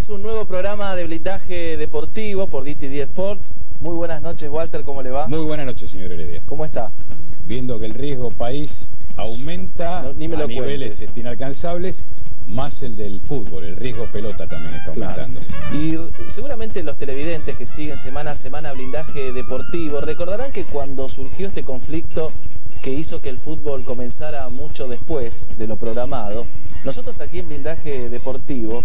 Un nuevo programa de blindaje deportivo por DTD Sports. Muy buenas noches, Walter, ¿cómo le va? Muy buenas noches, señor Heredia. ¿Cómo está? Viendo que el riesgo país aumenta a niveles inalcanzables, más el del fútbol, el riesgo pelota también está aumentando. Claro. Y seguramente los televidentes que siguen semana a semana blindaje deportivo recordarán que cuando surgió este conflicto que hizo que el fútbol comenzara mucho después de lo programado, nosotros aquí en Blindaje Deportivo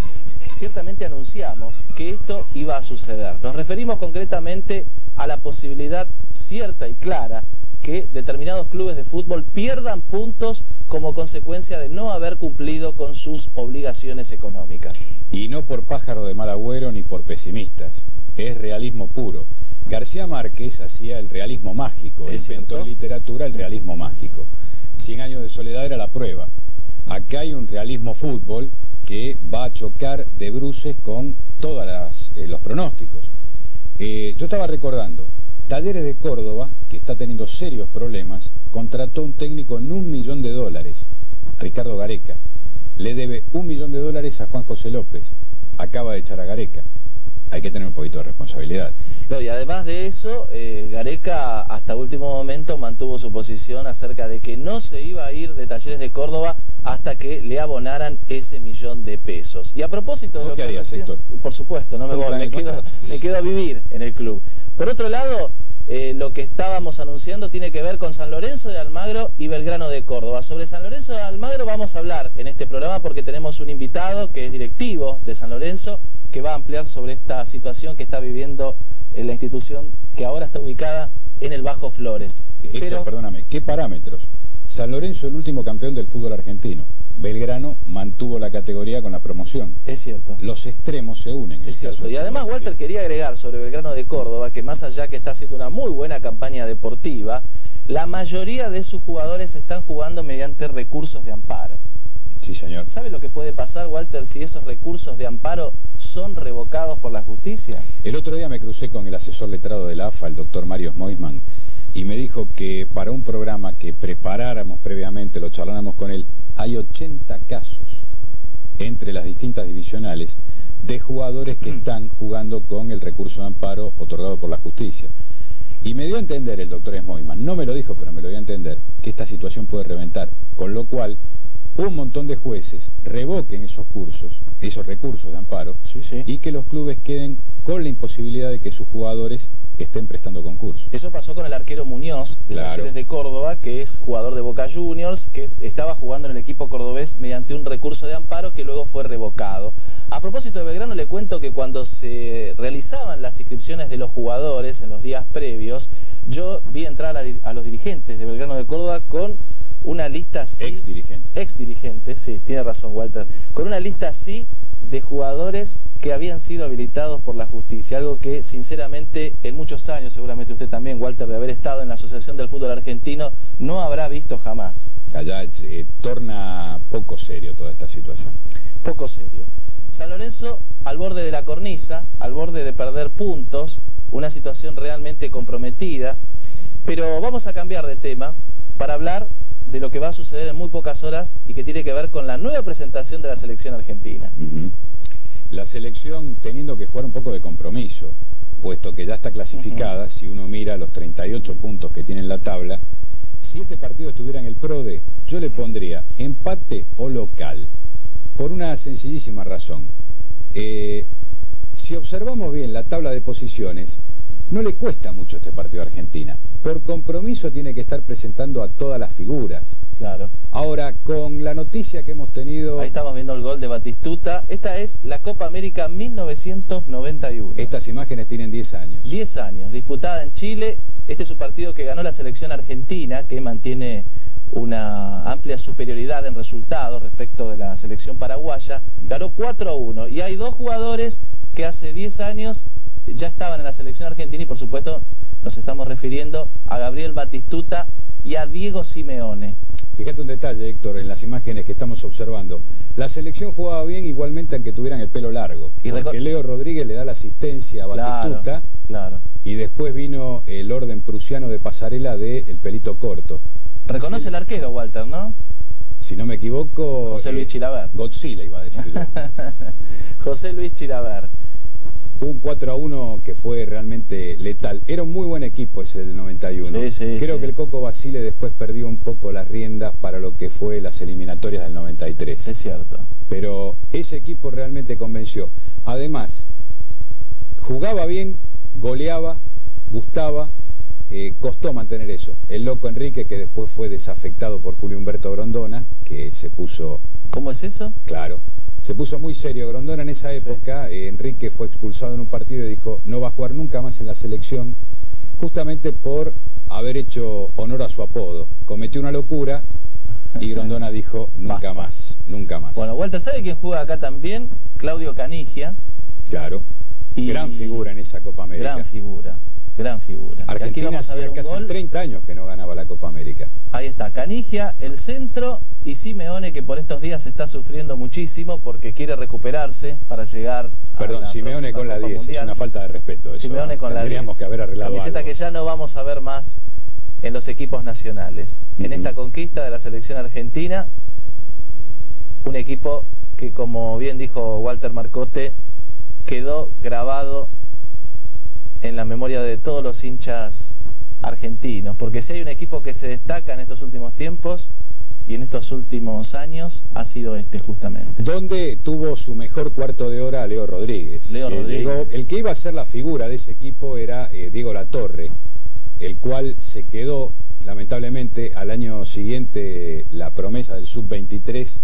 ciertamente anunciamos que esto iba a suceder. Nos referimos concretamente a la posibilidad cierta y clara que determinados clubes de fútbol pierdan puntos como consecuencia de no haber cumplido con sus obligaciones económicas. Y no por pájaro de mal agüero ni por pesimistas, es realismo puro. García Márquez hacía el realismo mágico, inventó en literatura el realismo mágico. 100 años de soledad era la prueba. Acá hay un realismo fútbol que va a chocar de bruces con todos los pronósticos. Yo estaba recordando, Talleres de Córdoba, que está teniendo serios problemas, contrató un técnico en $1 millón, Ricardo Gareca. Le debe $1 millón a Juan José López. Acaba de echar a Gareca. Hay que tener un poquito de responsabilidad. No, y además de eso, Gareca hasta último momento mantuvo su posición acerca de que no se iba a ir de Talleres de Córdoba hasta que le abonaran ese $1 millón. Y a propósito de lo que harías, Héctor? Por supuesto, no me voy, me quedo a vivir en el club. Por otro lado, lo que estábamos anunciando tiene que ver con San Lorenzo de Almagro y Belgrano de Córdoba. Sobre San Lorenzo de Almagro vamos a hablar en este programa porque tenemos un invitado que es directivo de San Lorenzo que va a ampliar sobre esta situación que está viviendo la institución que ahora está ubicada en el Bajo Flores. Héctor, perdóname, ¿qué parámetros? San Lorenzo, el último campeón del fútbol argentino. Belgrano mantuvo la categoría con la promoción. Es cierto. Los extremos se unen. Es cierto. Y además, Walter, quería agregar sobre Belgrano de Córdoba que más allá que está haciendo una muy buena campaña deportiva, la mayoría de sus jugadores están jugando mediante recursos de amparo. Sí, señor. ¿Sabe lo que puede pasar, Walter, si esos recursos de amparo son revocados por la justicia? El otro día me crucé con el asesor letrado de la AFA, el doctor Mario Smoisman, y me dijo que para un programa que preparáramos previamente, lo charláramos con él, hay 80 casos entre las distintas divisionales de jugadores que están jugando con el recurso de amparo otorgado por la justicia. Y me dio a entender el doctor Smoisman, no me lo dijo, pero me lo dio a entender, que esta situación puede reventar, con lo cual un montón de jueces revoquen esos recursos de amparo, y que los clubes queden con la imposibilidad de que sus jugadores estén prestando concursos. Eso pasó con el arquero Muñoz de Talleres de Córdoba, que es jugador de Boca Juniors, que estaba jugando en el equipo cordobés mediante un recurso de amparo que luego fue revocado. A propósito de Belgrano, le cuento que cuando se realizaban las inscripciones de los jugadores en los días previos, yo vi entrar a los dirigentes de Belgrano de Córdoba con una lista así... Ex-dirigentes, sí, tiene razón, Walter. Con una lista así de jugadores que habían sido habilitados por la justicia, algo que sinceramente en muchos años, seguramente usted también, Walter, de haber estado en la Asociación del Fútbol Argentino, no habrá visto jamás. Allá torna poco serio toda esta situación. Poco serio. San Lorenzo al borde de la cornisa, al borde de perder puntos, una situación realmente comprometida, pero vamos a cambiar de tema para hablar de lo que va a suceder en muy pocas horas y que tiene que ver con la nueva presentación de la selección argentina. La selección teniendo que jugar un poco de compromiso, puesto que ya está clasificada. Si uno mira los 38 puntos que tiene en la tabla, si este partido estuviera en el PRODE, yo le pondría empate o local, por una sencillísima razón. Si observamos bien la tabla de posiciones, no le cuesta mucho este partido a Argentina. Por compromiso tiene que estar presentando a todas las figuras. Claro. Ahora, con la noticia que hemos tenido... Ahí estamos viendo el gol de Batistuta. Esta es la Copa América 1991. Estas imágenes tienen 10 años. 10 años, disputada en Chile. Este es un partido que ganó la selección argentina, que mantiene una amplia superioridad en resultados respecto de la selección paraguaya. Ganó 4-1 y hay dos jugadores que hace 10 años ya estaban en la selección argentina y por supuesto nos estamos refiriendo a Gabriel Batistuta y a Diego Simeone. Fíjate un detalle, Héctor, en las imágenes que estamos observando. La selección jugaba bien igualmente aunque tuvieran el pelo largo. Porque Leo Rodríguez le da la asistencia a Batistuta. Claro. Y después vino el orden prusiano de pasarela de el pelito corto. Reconoce el arquero, Walter, ¿no? Si no me equivoco... José Luis Chilaver. Godzilla iba a decir yo. José Luis Chilaver. Un 4-1 que fue realmente letal. Era un muy buen equipo ese del 91. Creo que el Coco Basile después perdió un poco las riendas para lo que fue las eliminatorias del 93. Es cierto. Pero ese equipo realmente convenció. Además, jugaba bien, goleaba, gustaba. Costó mantener eso. El Loco Enrique, que después fue desafectado por Julio Humberto Grondona, que se puso... ¿Cómo es eso? Claro. Se puso muy serio Grondona en esa época. Enrique fue expulsado en un partido y dijo no va a jugar nunca más en la selección, justamente por haber hecho honor a su apodo. Cometió una locura y Grondona dijo nunca más, nunca más. Bueno, Walter, ¿sabe quién juega acá también? Claudio Canigia. Claro. Y gran figura en esa Copa América. Gran figura. Gran figura. Argentina hacía casi 30 años que no ganaba la Copa América. Ahí está, Canigia, el centro, y Simeone, que por estos días está sufriendo muchísimo porque quiere recuperarse para llegar a Perdón, Simeone con la 10, es una falta de respeto eso. Simeone con la 10. Tendríamos que haber arreglado camiseta algo. Que ya no vamos a ver más en los equipos nacionales. En esta conquista de la selección argentina, un equipo que, como bien dijo Walter Marcote, quedó grabado en la memoria de todos los hinchas argentinos, porque si hay un equipo que se destaca en estos últimos tiempos y en estos últimos años, ha sido este justamente. Donde tuvo su mejor cuarto de hora Leo Rodríguez. Llegó, el que iba a ser la figura de ese equipo era Diego Latorre, el cual se quedó, lamentablemente, al año siguiente la promesa del Sub-23,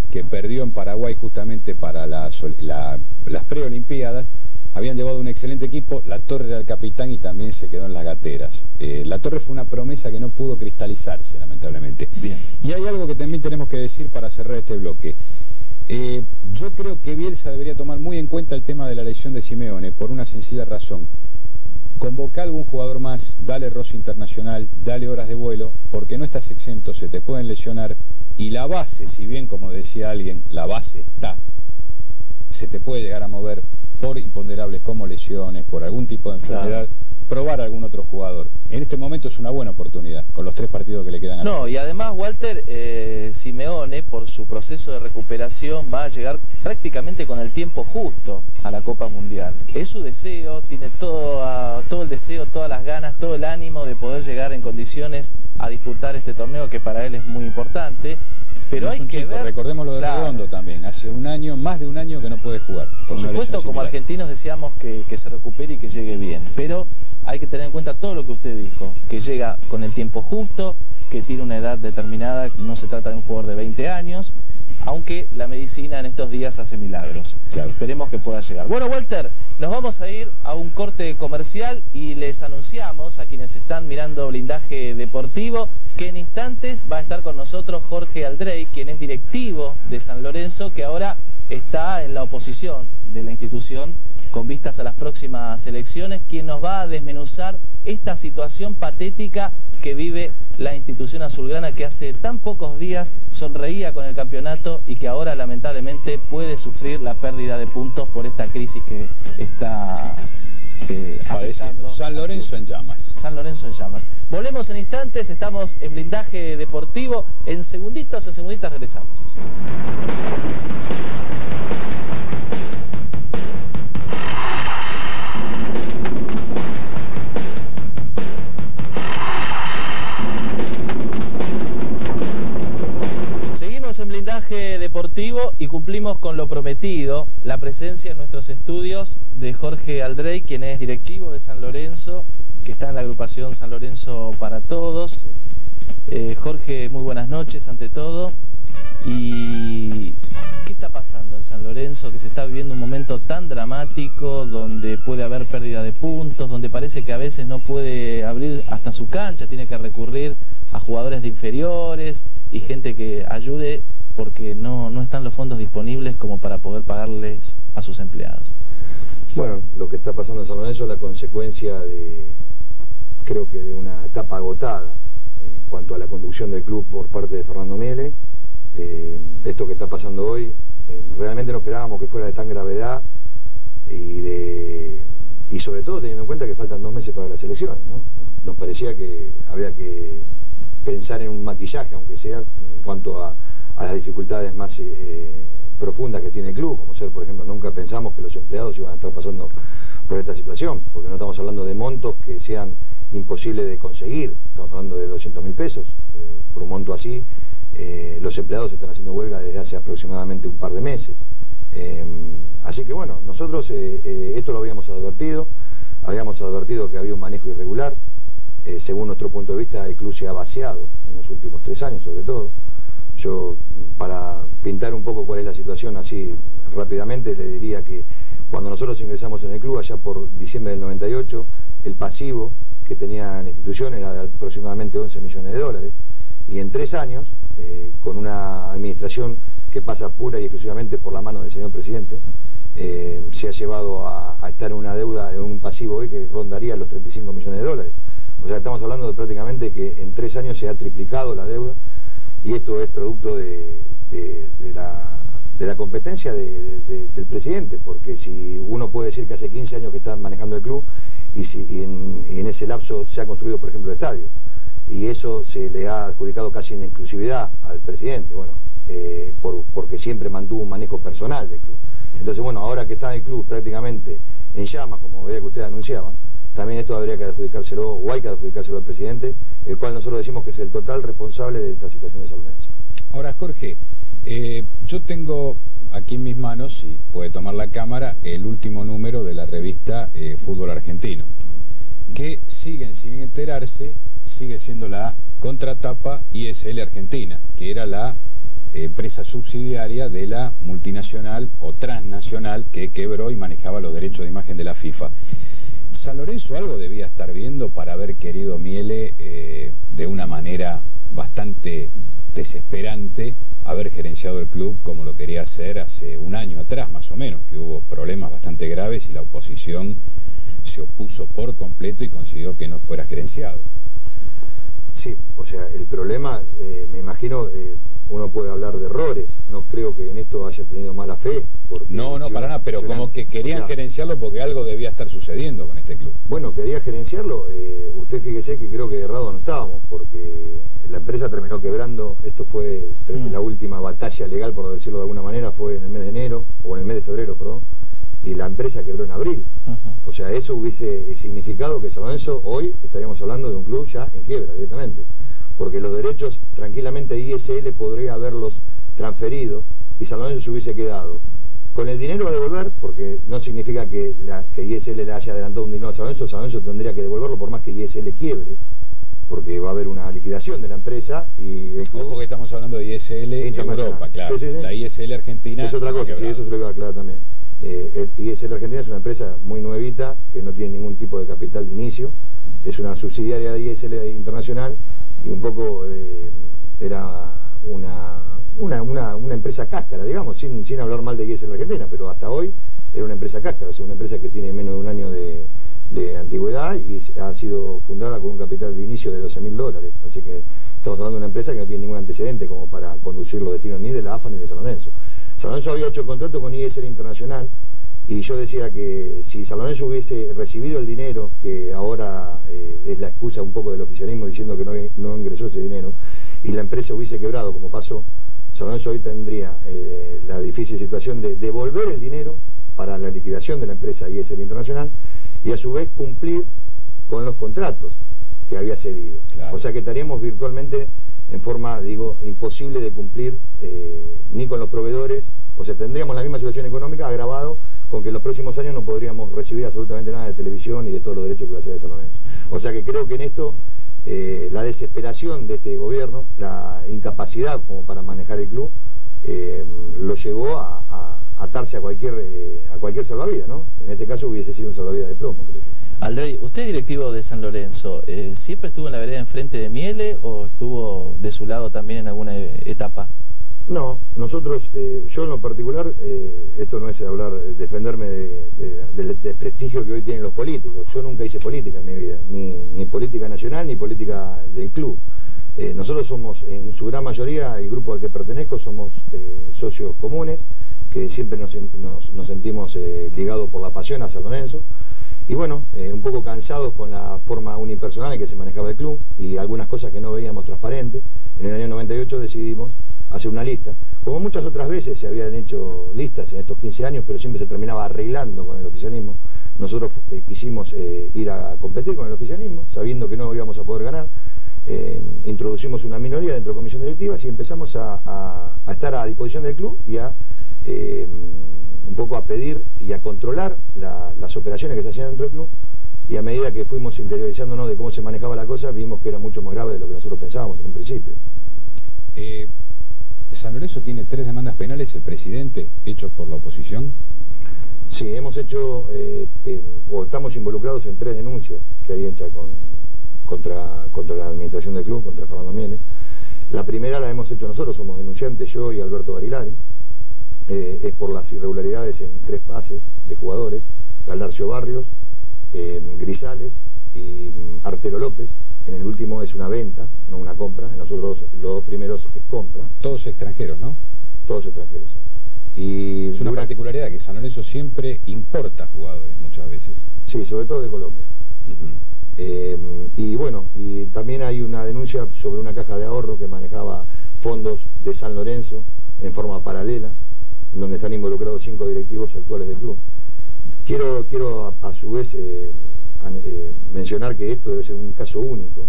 que perdió en Paraguay justamente para las preolimpiadas. Habían llevado un excelente equipo, Latorre era el capitán y también se quedó en las gateras. Latorre fue una promesa que no pudo cristalizarse, lamentablemente. Bien. Y hay algo que también tenemos que decir para cerrar este bloque. Yo creo que Bielsa debería tomar muy en cuenta el tema de la lesión de Simeone, por una sencilla razón. Convoca a algún jugador más, dale roce internacional, dale horas de vuelo, porque no estás exento, se te pueden lesionar, y la base, si bien, como decía alguien, la base está, se te puede llegar a mover por imponderables como lesiones, por algún tipo de enfermedad, probar a algún otro jugador. En este momento es una buena oportunidad, con los 3 partidos que le quedan a No, y además, Walter, Simeone, por su proceso de recuperación, va a llegar prácticamente con el tiempo justo a la Copa Mundial. Es su deseo, tiene todo el deseo, todas las ganas, todo el ánimo de poder llegar en condiciones a disputar este torneo que para él es muy importante. Pero es un chico, recordemos lo de Redondo también, hace un año, más de un año que no puede jugar. Por supuesto, como argentinos deseamos que se recupere y que llegue bien, pero hay que tener en cuenta todo lo que usted dijo, que llega con el tiempo justo, que tiene una edad determinada, no se trata de un jugador de 20 años, aunque la medicina en estos días hace milagros. Claro. Esperemos que pueda llegar. Bueno, Walter, nos vamos a ir a un corte comercial y les anunciamos a quienes están mirando Blindaje Deportivo que en instantes va a estar con nosotros Jorge Aldrey, quien es directivo de San Lorenzo, que ahora está en la oposición de la institución con vistas a las próximas elecciones, quien nos va a desmenuzar esta situación patética que vive la institución azulgrana, que hace tan pocos días sonreía con el campeonato y que ahora lamentablemente puede sufrir la pérdida de puntos por esta crisis que está padeciendo. San Lorenzo en llamas. San Lorenzo en llamas. Volvemos en instantes, estamos en Blindaje Deportivo, en segunditos regresamos. En Blindaje Deportivo y cumplimos con lo prometido, la presencia en nuestros estudios de Jorge Aldrey, quien es directivo de San Lorenzo, que está en la agrupación San Lorenzo para Todos. Jorge, muy buenas noches ante todo. ¿Y qué está pasando en San Lorenzo, que se está viviendo un momento tan dramático, donde puede haber pérdida de puntos, donde parece que a veces no puede abrir hasta su cancha, tiene que recurrir a jugadores de inferiores y gente que ayude porque no están los fondos disponibles como para poder pagarles a sus empleados? Bueno, lo que está pasando en San Lorenzo es la consecuencia de, creo que de una etapa agotada en cuanto a la conducción del club por parte de Fernando Miele. Esto que está pasando hoy, realmente no esperábamos que fuera de tan gravedad y sobre todo teniendo en cuenta que faltan 2 meses para las elecciones, ¿no? Nos parecía que había que pensar en un maquillaje, aunque sea en cuanto a las dificultades más profundas que tiene el club, como ser, por ejemplo, nunca pensamos que los empleados iban a estar pasando por esta situación, porque no estamos hablando de montos que sean imposibles de conseguir, estamos hablando de 200.000 pesos, por un monto así. Los empleados están haciendo huelga desde hace aproximadamente un par de meses. Así que bueno, nosotros esto lo habíamos advertido que había un manejo irregular. Según nuestro punto de vista, el club se ha vaciado en los últimos 3 años sobre todo. Yo, para pintar un poco cuál es la situación así rápidamente, le diría que cuando nosotros ingresamos en el club, allá por diciembre del 98, el pasivo que tenía la institución era de aproximadamente 11 millones de dólares. Y en 3 años, con una administración que pasa pura y exclusivamente por la mano del señor presidente, se ha llevado a estar en una deuda, en un pasivo hoy que rondaría los 35 millones de dólares. O sea, estamos hablando de prácticamente que en 3 años se ha triplicado la deuda, y esto es producto de la competencia del presidente, porque si uno puede decir que hace 15 años que está manejando el club y en ese lapso se ha construido, por ejemplo, el estadio, y eso se le ha adjudicado casi en exclusividad al presidente, bueno, porque siempre mantuvo un manejo personal del club. Entonces, bueno, ahora que está el club prácticamente en llamas, como veía que usted anunciaba, también esto habría que adjudicárselo, o hay que adjudicárselo al presidente, el cual nosotros decimos que es el total responsable de esta situación de San Lorenzo. Ahora, Jorge, yo tengo aquí en mis manos, si puede tomar la cámara, el último número de la revista Fútbol Argentino, que siguen sin enterarse, sigue siendo la contratapa ISL Argentina, que era la empresa subsidiaria de la multinacional o transnacional que quebró y manejaba los derechos de imagen de la FIFA. San Lorenzo algo debía estar viendo para haber querido Miele de una manera bastante desesperante haber gerenciado el club como lo quería hacer hace un año atrás más o menos, que hubo problemas bastante graves y la oposición se opuso por completo y consiguió que no fuera gerenciado. Sí, o sea, el problema, me imagino, uno puede hablar de errores, no creo que en esto haya tenido mala fe. No, para nada, pero como que querían gerenciarlo porque algo debía estar sucediendo con este club. Bueno, quería gerenciarlo, usted fíjese que creo que errado no estábamos, porque la empresa terminó quebrando, esto fue la última batalla legal, por decirlo de alguna manera, fue en el mes de enero, o en el mes de febrero, perdón, y la empresa quebró en abril. O sea, eso hubiese significado que San Lorenzo hoy estaríamos hablando de un club ya en quiebra directamente, porque los derechos tranquilamente ISL podría haberlos transferido y San Lorenzo se hubiese quedado con el dinero a devolver, porque no significa que ISL le haya adelantado un dinero a San Lorenzo tendría que devolverlo por más que ISL quiebre, porque va a haber una liquidación de la empresa y el club... Ojo que estamos hablando de ISL Europa, claro. Sí. La ISL Argentina es otra cosa, sí, eso se lo iba a aclarar también. ISL Argentina es una empresa muy nuevita, que no tiene ningún tipo de capital de inicio, es una subsidiaria de ISL Internacional y un poco era una empresa cáscara, digamos, sin hablar mal de ISL Argentina, pero hasta hoy era una empresa cáscara, o sea, una empresa que tiene menos de un año de antigüedad y ha sido fundada con un capital de inicio de $12.000, así que estamos hablando de una empresa que no tiene ningún antecedente como para conducir los destinos ni de la AFA ni de San Lorenzo. San Lorenzo había hecho contrato con ISL Internacional y yo decía que si San Lorenzo hubiese recibido el dinero, que ahora es la excusa un poco del oficialismo diciendo que no ingresó ese dinero, y la empresa hubiese quebrado como pasó, San Lorenzo hoy tendría la difícil situación de devolver el dinero para la liquidación de la empresa ISL Internacional y a su vez cumplir con los contratos que había cedido. Claro. O sea que estaríamos virtualmente en forma, digo, imposible de cumplir ni con los proveedores, o sea, tendríamos la misma situación económica agravado con que en los próximos años no podríamos recibir absolutamente nada de televisión y de todos los derechos que va a ser de San Lorenzo. O sea que creo que en esto la desesperación de este gobierno, la incapacidad como para manejar el club, lo llevó a atarse a cualquier salvavidas, ¿no? En este caso hubiese sido un salvavidas de plomo, creo. Aldrey, usted es directivo de San Lorenzo, ¿siempre estuvo en la vereda enfrente de Miele o estuvo de su lado también en alguna etapa? No, nosotros, yo en lo particular, esto no es hablar, defenderme del desprestigio que hoy tienen los políticos. Yo nunca hice política en mi vida, ni política nacional ni política del club. Nosotros somos, en su gran mayoría, el grupo al que pertenezco, somos socios comunes, que siempre nos sentimos ligados por la pasión a San Lorenzo. Y bueno, un poco cansados con la forma unipersonal en que se manejaba el club y algunas cosas que no veíamos transparentes. En el año 98 decidimos hacer una lista. Como muchas otras veces se habían hecho listas en estos 15 años, pero siempre se terminaba arreglando con el oficialismo. Nosotros quisimos ir a competir con el oficialismo, sabiendo que no íbamos a poder ganar. Introducimos una minoría dentro de comisión directiva y empezamos a estar a disposición del club y a un poco a pedir y a controlar las operaciones que se hacían dentro del club, y a medida que fuimos interiorizándonos de cómo se manejaba la cosa, vimos que era mucho más grave de lo que nosotros pensábamos en un principio. San Lorenzo tiene 3 demandas penales, el presidente, hechos por la oposición. Sí, hemos hecho, o estamos involucrados en 3 denuncias que hay hechas contra la administración del club, contra Fernando Miele. La primera la hemos hecho nosotros, somos denunciantes, yo y Alberto Barilari. Es por las irregularidades en 3 pases de jugadores, Galdarcio Barrios, Grisales y Artero López. En el último es una venta, no una compra. En los otros, los 2 primeros es compra. Todos extranjeros, ¿no? Todos extranjeros, sí. Y es una particularidad que San Lorenzo siempre importa jugadores muchas veces. Sí, sobre todo de Colombia. Y bueno, y también hay una denuncia sobre una caja de ahorro que manejaba fondos de San Lorenzo en forma paralela, donde están involucrados 5 directivos actuales del club. Quiero a su vez mencionar que esto debe ser un caso único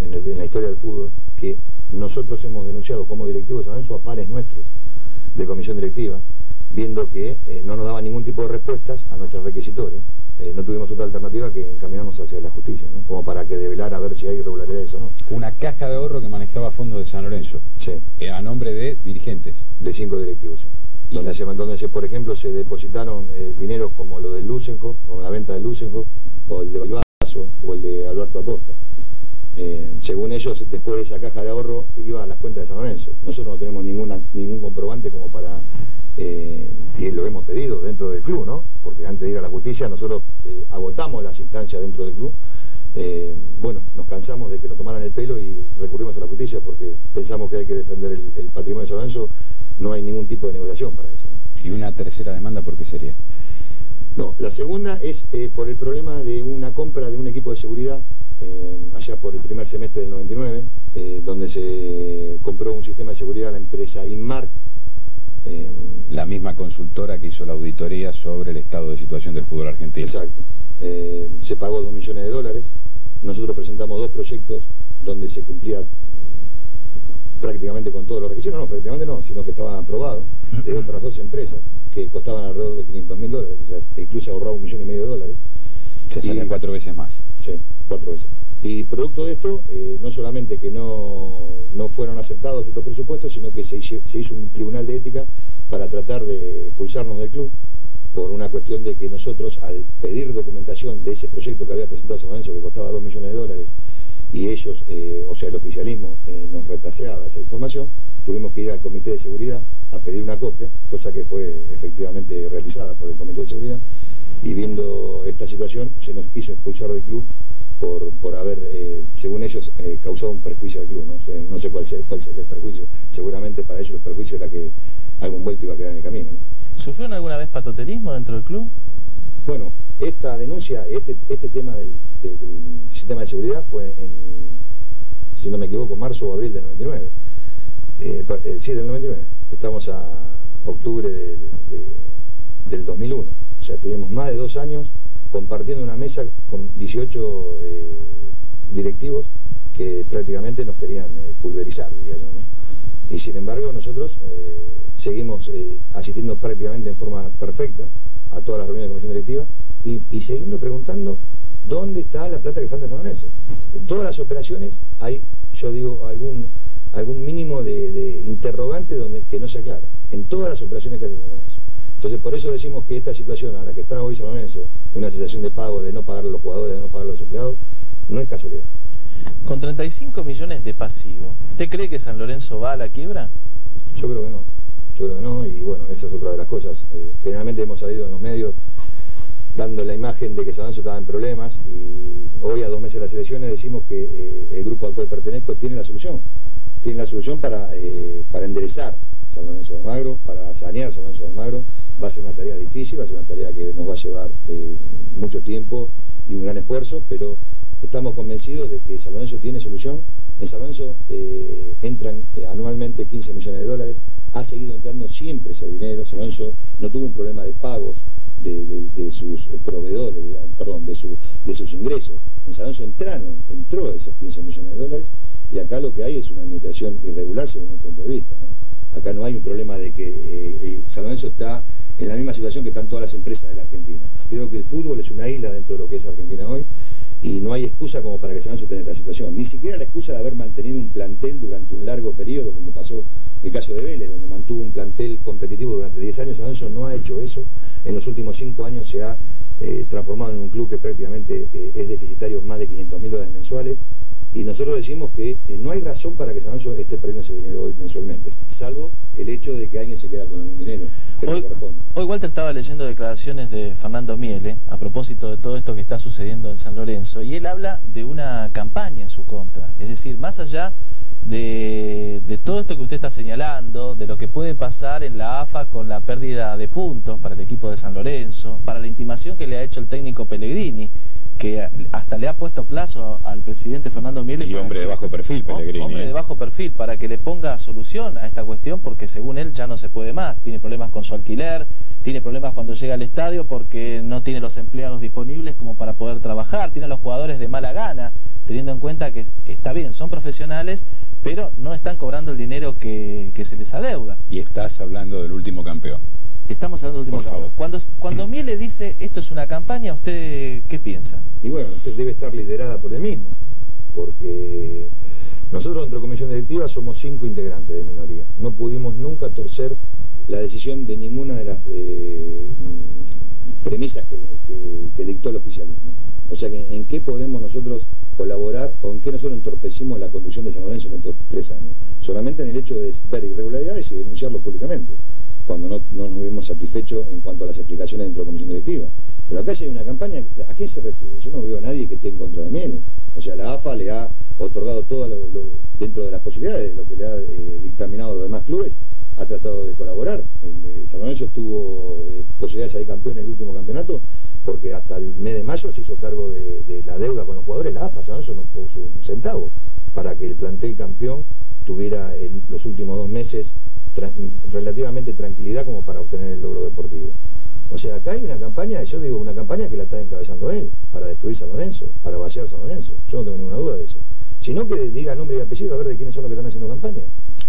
en la historia del fútbol, que nosotros hemos denunciado como directivos de San Lorenzo a pares nuestros de comisión directiva, viendo que no nos daban ningún tipo de respuestas a nuestras requisitorias. No tuvimos otra alternativa que encaminarnos hacia la justicia, ¿no? Como para que develara a ver si hay irregularidades o no. Una caja de ahorro que manejaba fondos de San Lorenzo. Sí. A nombre de dirigentes. De 5 directivos, sí. Donde por ejemplo, se depositaron dineros como lo del Lusenhoff, como la venta del Lusenhoff, o el de Balbazo, o el de Alberto Acosta. Según ellos, después de esa caja de ahorro iba a las cuentas de San Lorenzo. Nosotros no tenemos ningún comprobante como para... y lo hemos pedido dentro del club, ¿no? Porque antes de ir a la justicia nosotros agotamos las instancias dentro del club. Bueno, nos cansamos de que nos tomaran el pelo y recurrimos a la justicia porque pensamos que hay que defender el patrimonio de San Lorenzo. No hay ningún tipo de negociación para eso, ¿no? ¿Y una tercera demanda por qué sería? No, la segunda es por el problema de una compra de un equipo de seguridad allá por el primer semestre del 99, donde se compró un sistema de seguridad a la empresa Inmark. La misma consultora que hizo la auditoría sobre el estado de situación del fútbol argentino. Exacto. Se pagó $2 millones. Nosotros presentamos 2 proyectos donde se cumplía prácticamente con todos los requisitos. No, prácticamente no, sino que estaban aprobados de otras 2 empresas que costaban alrededor de $500.000, o sea, incluso ahorraba $1,5 millones. Que salía 4 veces más. Sí, 4 veces más. Y producto de esto, no solamente que no fueron aceptados estos presupuestos, sino que se hizo un tribunal de ética para tratar de expulsarnos del club, por una cuestión de que nosotros, al pedir documentación de ese proyecto que había presentado San Lorenzo, que costaba $2 millones, y ellos, o sea, el oficialismo nos retaseaba esa información, tuvimos que ir al Comité de Seguridad a pedir una copia, cosa que fue efectivamente realizada por el Comité de Seguridad, y viendo esta situación se nos quiso expulsar del club por haber, según ellos, causado un perjuicio al club. No sé cuál sería el perjuicio. Seguramente para ellos el perjuicio era que algún vuelto iba a quedar en el camino, ¿no? ¿Sufrieron alguna vez patoterismo dentro del club? Bueno, esta denuncia, este tema del sistema de seguridad fue en, si no me equivoco, marzo o abril del 99. Sí, del 99. Estamos a octubre del 2001. O sea, tuvimos más de 2 años compartiendo una mesa con 18 directivos que prácticamente nos querían pulverizar, diría yo, ¿no? Y sin embargo nosotros seguimos asistiendo prácticamente en forma perfecta a todas las reuniones de comisión directiva y siguiendo preguntando ¿Dónde está la plata que falta en San Lorenzo? En todas las operaciones hay, yo digo, algún mínimo de interrogante que no se aclara. En todas las operaciones que hace San Lorenzo. Entonces, por eso decimos que esta situación a la que está hoy San Lorenzo, una cesación de pago, de no pagar a los jugadores, de no pagar a los empleados, no es casualidad. Con 35 millones de pasivo, ¿usted cree que San Lorenzo va a la quiebra? Yo creo que no. Yo creo que no, y bueno, esa es otra de las cosas. Generalmente hemos salido en los medios dando la imagen de que San Lorenzo estaba en problemas, y hoy, a 2 meses de las elecciones, decimos que el grupo al cual pertenezco tiene la solución. Tiene la solución para enderezar San Lorenzo de Almagro, para sanear San Lorenzo de Almagro. Va a ser una tarea difícil, va a ser una tarea que nos va a llevar mucho tiempo y un gran esfuerzo, pero estamos convencidos de que San Lorenzo tiene solución. En San Lorenzo entran anualmente 15 millones de dólares, ha seguido entrando siempre ese dinero. San Lorenzo no tuvo un problema de pagos de sus proveedores, perdón, de sus ingresos. En San Lorenzo entró esos 15 millones de dólares, y acá lo que hay es una administración irregular según mi punto de vista, ¿no? Acá no hay un problema de que San Lorenzo está en la misma situación que están todas las empresas de la Argentina. Creo que el fútbol es una isla dentro de lo que es Argentina hoy, y no hay excusa como para que San Lorenzo tenga esta situación. Ni siquiera la excusa de haber mantenido un plantel durante un largo periodo, como pasó el caso de Vélez, donde mantuvo un plantel competitivo durante 10 años. San Lorenzo no ha hecho eso. En los últimos 5 años se ha transformado en un club que prácticamente es deficitario más de 500.000 dólares mensuales. Y nosotros decimos que no hay razón para que San Lorenzo esté perdiendo ese dinero hoy mensualmente, salvo el hecho de que alguien se queda con el dinero que no corresponde. Hoy Walter estaba leyendo declaraciones de Fernando Miele a propósito de todo esto que está sucediendo en San Lorenzo, y él habla de una campaña en su contra. Es decir, más allá de todo esto que usted está señalando, de lo que puede pasar en la AFA con la pérdida de puntos para el equipo de San Lorenzo, para la intimación que le ha hecho el técnico Pellegrini, que hasta le ha puesto plazo al presidente Fernando Miele. Y hombre de bajo perfil, Pellegrini. Hombre de bajo perfil, para que le ponga solución a esta cuestión, porque según él ya no se puede más. Tiene problemas con su alquiler, tiene problemas cuando llega al estadio porque no tiene los empleados disponibles como para poder trabajar, tiene a los jugadores de mala gana, teniendo en cuenta que está bien, son profesionales, pero no están cobrando el dinero que se les adeuda. Y estás hablando del último campeón. Estamos hablando del último campeón. Cuando Miele dice esto es una campaña, ¿usted qué piensa? Y bueno, debe estar liderada por él mismo, porque nosotros dentro de la comisión directiva somos 5 integrantes de minoría. No pudimos nunca torcer la decisión de ninguna de las premisas que dictó el oficialismo. O sea, que ¿en qué podemos nosotros colaborar o en qué nosotros entorpecimos la conducción de San Lorenzo en estos 3 años? Solamente en el hecho de ver irregularidades y denunciarlo públicamente, cuando no nos vimos satisfechos en cuanto a las explicaciones dentro de la comisión directiva. Pero acá hay una campaña, ¿a qué se refiere? Yo no veo a nadie que esté en contra de Miele. O sea, la AFA le ha otorgado todo dentro de las posibilidades de lo que le ha dictaminado a los demás clubes, ha tratado de colaborar. San Lorenzo tuvo posibilidades de salir campeón en el último campeonato, porque hasta el mes de mayo se hizo cargo de la deuda con los jugadores. La AFA, San Lorenzo no puso un centavo para que el plantel campeón tuviera los últimos 2 meses relativamente tranquilidad como para obtener el logro deportivo. O sea, acá hay una campaña, yo digo, una campaña que la está encabezando él, para destruir San Lorenzo, para vaciar San Lorenzo. Yo no tengo ninguna duda de eso. Sino que diga nombre y apellido a ver de quiénes son los que están haciendo campaña.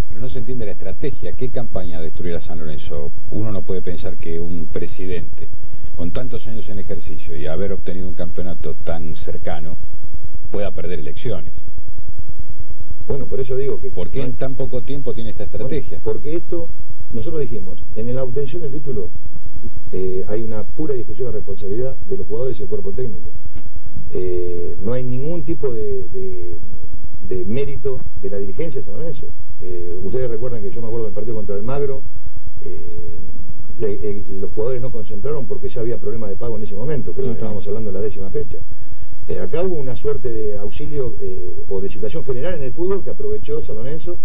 Pero no se entiende la estrategia. ¿Qué campaña destruir a San Lorenzo? Uno no puede pensar que un presidente con tantos años en ejercicio y haber obtenido un campeonato tan cercano pueda perder elecciones. Bueno, por eso digo que... ¿Por qué en tan poco tiempo tiene esta estrategia? Bueno, porque esto, nosotros dijimos, en la obtención del título hay una pura y exclusiva responsabilidad de los jugadores y el cuerpo técnico. No hay ningún tipo de mérito de la dirigencia de San Lorenzo. Ustedes recuerdan que yo me acuerdo del partido contra Almagro, los jugadores no concentraron porque ya había problemas de pago en ese momento, creo que estábamos hablando de la 10ª fecha. Acá hubo una suerte de auxilio o de situación general en el fútbol que aprovechó San Lorenzo,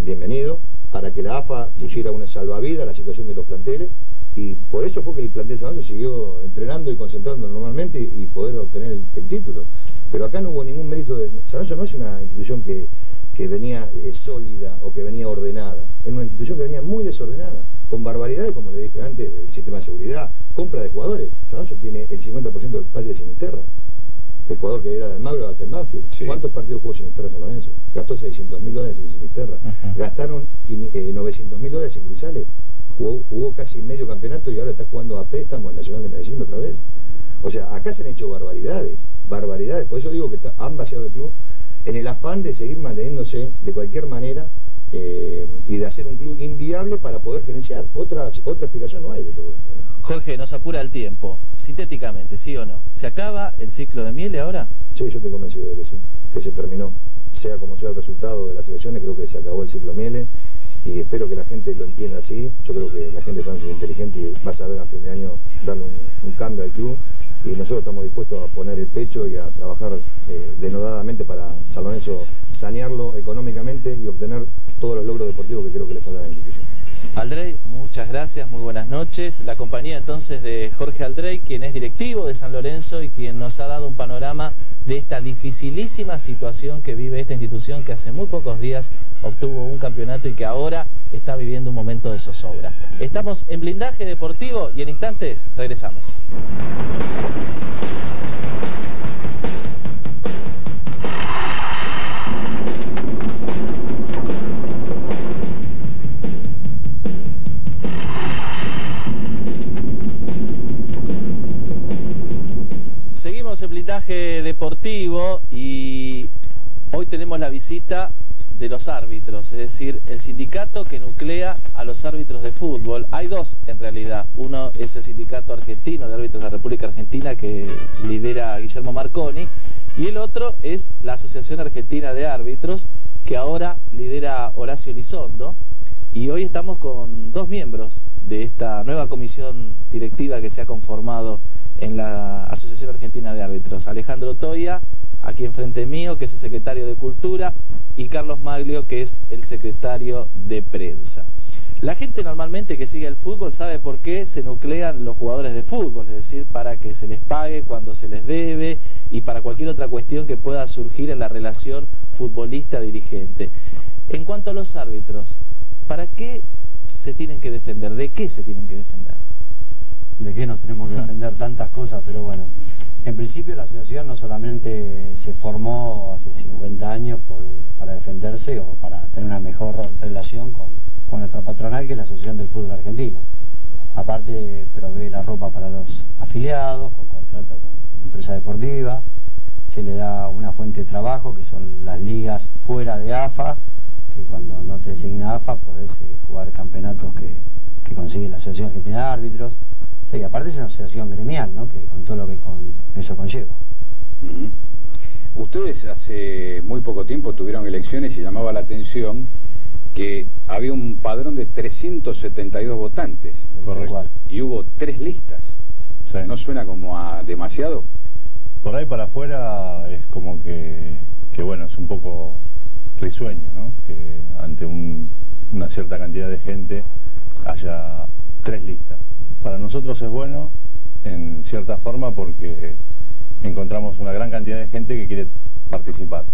bienvenido, para que la AFA pusiera una salvavidas a la situación de los planteles, y por eso fue que el plantel de San Lorenzo siguió entrenando y concentrando normalmente y poder obtener el título. Pero acá no hubo ningún mérito de... San Lorenzo no es una institución que venía sólida o que venía ordenada, es una institución que venía muy desordenada, con barbaridades, como le dije antes, del sistema de seguridad, compra de jugadores. San Lorenzo tiene el 50% del pase de Sinisterra, el jugador que era de Almagro hasta el Banfield. Sí. ¿Cuántos partidos jugó Sinisterra San Lorenzo? Gastó 600.000 dólares en Sinisterra. Gastaron 900.000 dólares en Grisales. Jugó casi medio campeonato y ahora está jugando a préstamo en Nacional de Medellín otra vez. O sea, acá se han hecho barbaridades, por eso digo que han vaciado el club en el afán de seguir manteniéndose de cualquier manera y de hacer un club inviable para poder gerenciar. Otra explicación no hay de todo esto, ¿no? Jorge, nos apura el tiempo. Sintéticamente, ¿sí o no? ¿Se acaba el ciclo de Miele ahora? Sí, yo estoy convencido de que sí, que se terminó. Sea como sea el resultado de las elecciones, creo que se acabó el ciclo Miele y espero que la gente lo entienda así. Yo creo que la gente de San Lorenzo es inteligente y va a saber a fin de año darle un cambio al club. Y nosotros estamos dispuestos a poner el pecho y a trabajar denodadamente para San Lorenzo sanearlo económicamente y obtener todos los logros deportivos que creo que le faltan a la institución. Aldrey, muchas gracias, muy buenas noches. La compañía entonces de Jorge Aldrey, quien es directivo de San Lorenzo y quien nos ha dado un panorama de esta dificilísima situación que vive esta institución que hace muy pocos días obtuvo un campeonato y que ahora está viviendo un momento de zozobra. Estamos en Blindaje Deportivo y en instantes regresamos. Seguimos en Blindaje Deportivo y hoy tenemos la visita de los árbitros, es decir, el sindicato que nuclea a los árbitros de fútbol. Hay dos en realidad, uno es el sindicato argentino de árbitros de la República Argentina que lidera Guillermo Marconi y el otro es la Asociación Argentina de Árbitros que ahora lidera Horacio Elizondo y hoy estamos con dos miembros de esta nueva comisión directiva que se ha conformado en la Asociación Argentina de Árbitros. Alejandro Toya, aquí enfrente mío, que es el secretario de Cultura, y Carlos Maglio, que es el secretario de Prensa. La gente normalmente que sigue el fútbol sabe por qué se nuclean los jugadores de fútbol, es decir, para que se les pague cuando se les debe y para cualquier otra cuestión que pueda surgir en la relación futbolista-dirigente. En cuanto a los árbitros, ¿para qué se tienen que defender? ¿De qué se tienen que defender? ¿De qué nos tenemos que defender? Tantas cosas, pero bueno. En principio la asociación no solamente se formó hace 50 años para defenderse o para tener una mejor relación con nuestra patronal, que es la Asociación del Fútbol Argentino. Aparte provee la ropa para los afiliados, con contrato con empresa deportiva, se le da una fuente de trabajo, que son las ligas fuera de AFA, que cuando no te designa AFA podés jugar campeonatos que consigue la Asociación Argentina de Árbitros. Y aparte es una asociación gremial, ¿no? Que con todo lo que eso conlleva. Ustedes hace muy poco tiempo tuvieron elecciones y llamaba la atención que había un padrón de 372 votantes. Sí, correcto. Y hubo 3 listas. O sea, ¿no suena como a demasiado? Por ahí para afuera es como que bueno, es un poco risueño, ¿no? Que ante una cierta cantidad de gente haya 3 listas. Para nosotros es bueno, en cierta forma, porque encontramos una gran cantidad de gente que quiere participar.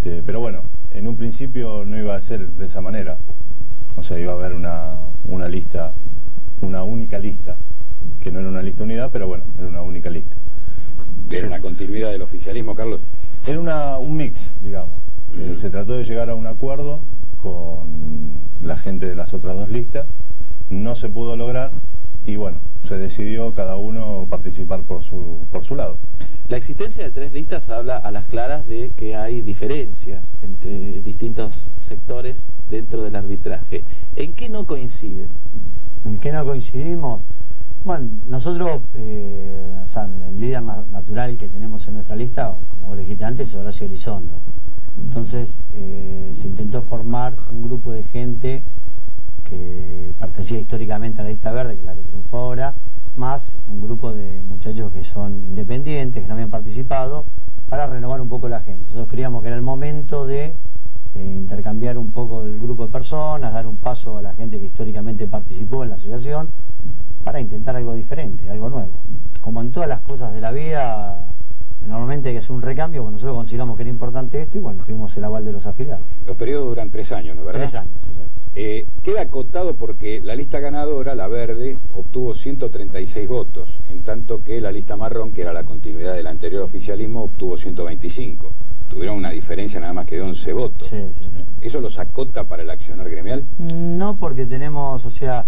Pero bueno, en un principio no iba a ser de esa manera. O sea, iba a haber una lista, una única lista, que no era una lista unidad, pero bueno, era una única lista. ¿Era una continuidad del oficialismo, Carlos? Era un mix, digamos. Se trató de llegar a un acuerdo con la gente de las otras 2 listas, no se pudo lograr. Y bueno, se decidió cada uno participar por su lado. La existencia de 3 listas habla a las claras de que hay diferencias entre distintos sectores dentro del arbitraje. ¿En qué no coinciden? ¿En qué no coincidimos? Bueno, nosotros, o sea, el líder natural que tenemos en nuestra lista, como vos dijiste antes, es Horacio Elizondo. Entonces se intentó formar un grupo de gente que pertenecía históricamente a la lista verde, que es la que triunfó ahora, más un grupo de muchachos que son independientes, que no habían participado, para renovar un poco la gente. Nosotros creíamos que era el momento de intercambiar un poco el grupo de personas, dar un paso a la gente que históricamente participó en la asociación, para intentar algo diferente, algo nuevo. Como en todas las cosas de la vida, normalmente hay que hacer un recambio, bueno, nosotros consideramos que era importante esto y bueno, tuvimos el aval de los afiliados. Los periodos duran 3 años, ¿no? ¿Verdad? 3 años, sí. Queda acotado porque la lista ganadora, la verde, obtuvo 136 votos, en tanto que la lista marrón, que era la continuidad del anterior oficialismo, obtuvo 125. tuvieron una diferencia nada más que de 11 votos. Sí, sí. ¿Eso los acota para el accionar gremial? No, porque tenemos, o sea,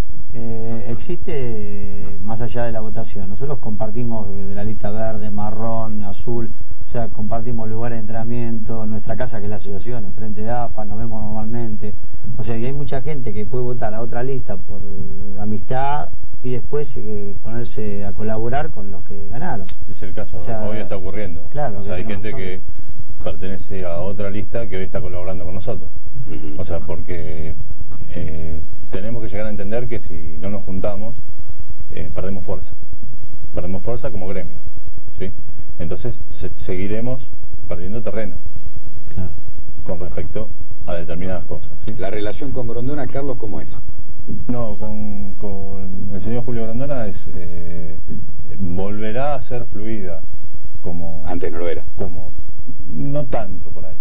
existe más allá de la votación. Nosotros compartimos de la lista verde, marrón, azul, o sea, compartimos lugares de entrenamiento, nuestra casa que es la asociación, enfrente de AFA, nos vemos normalmente. O sea, y hay mucha gente que puede votar a otra lista por amistad y después ponerse a colaborar con los que ganaron. Es el caso, O sea, hoy está ocurriendo. Claro, o sea, hay gente que pertenece a otra lista que hoy está colaborando con nosotros. O sea, porque tenemos que llegar a entender que si no nos juntamos, perdemos fuerza. Perdemos fuerza como gremio, ¿sí? Entonces seguiremos perdiendo terreno, claro, con respecto a determinadas cosas, ¿sí? ¿La relación con Grondona, Carlos, cómo es? No, con el señor Julio Grondona volverá a ser fluida, como Antes no lo era. como no tanto por ahí,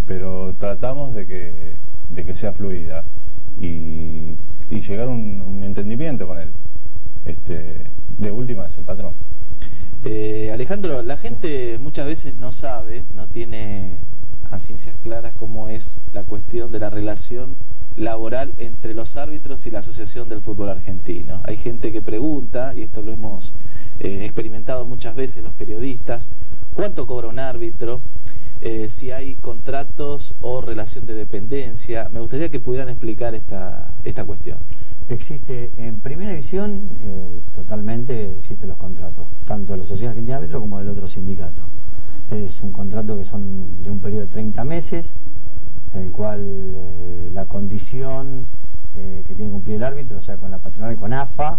pero tratamos de que sea fluida y llegar a un entendimiento con él. De última es el patrón. Alejandro, la gente muchas veces no sabe, no tiene a ciencias claras cómo es la cuestión de la relación laboral entre los árbitros y la Asociación del Fútbol Argentino. Hay gente que pregunta, y esto lo hemos experimentado muchas veces los periodistas, ¿cuánto cobra un árbitro? Si hay contratos o relación de dependencia. Me gustaría que pudieran explicar esta cuestión. Existe en primera división, totalmente existen los contratos, tanto de la Asociación Argentina de Árbitros como del otro sindicato. Es un contrato que son de un periodo de 30 meses, en el cual la condición que tiene que cumplir el árbitro, o sea, con la patronal y con AFA,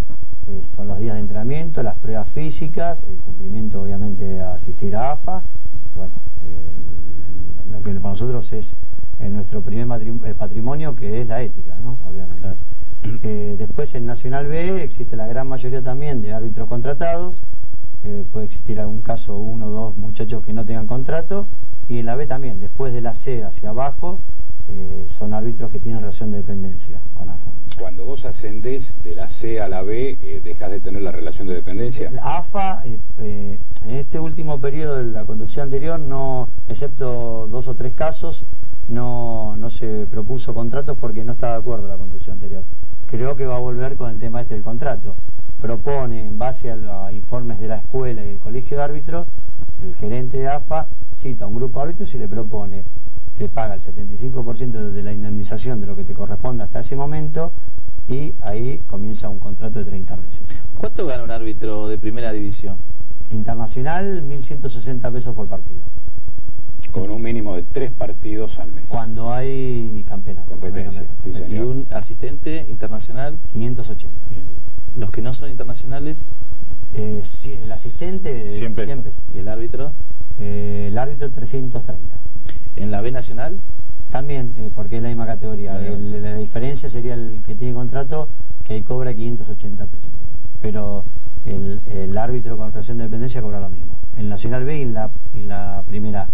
son los días de entrenamiento, las pruebas físicas, el cumplimiento obviamente de asistir a AFA. Bueno, lo que para nosotros es nuestro primer patrimonio, que es la ética, ¿no? Obviamente. Claro. Después en Nacional B existe la gran mayoría también de árbitros contratados. Puede existir algún caso, 1 o 2 muchachos que no tengan contrato, y en la B también, después de la C hacia abajo, son árbitros que tienen relación de dependencia con AFA. Cuando vos ascendés de la C a la B, ¿dejás de tener la relación de dependencia? La AFA, en este último periodo de la conducción anterior, no, excepto 2 o 3 casos, no se propuso contratos porque no estaba de acuerdo la conducción anterior. Creo que va a volver con el tema este del contrato. Propone, en base a los informes de la escuela y del colegio de árbitros, el gerente de AFA cita a un grupo de árbitros y le propone, le paga el 75% de la indemnización de lo que te corresponde hasta ese momento, y ahí comienza un contrato de 30 meses. ¿Cuánto gana un árbitro de primera división? Internacional, 1.160 pesos por partido. Con un mínimo de 3 partidos al mes. Cuando hay campeonato. Competencia, sí, ¿Y señor. un asistente internacional? 580. ¿Los que no son internacionales? Sí, el asistente, 100 pesos. ¿Y el árbitro? El árbitro, 330. ¿En la B Nacional? También, porque es la misma categoría. La diferencia sería el que tiene contrato, que ahí cobra 580 pesos. Pero el árbitro con relación de dependencia cobra lo mismo. En Nacional B y en la primera.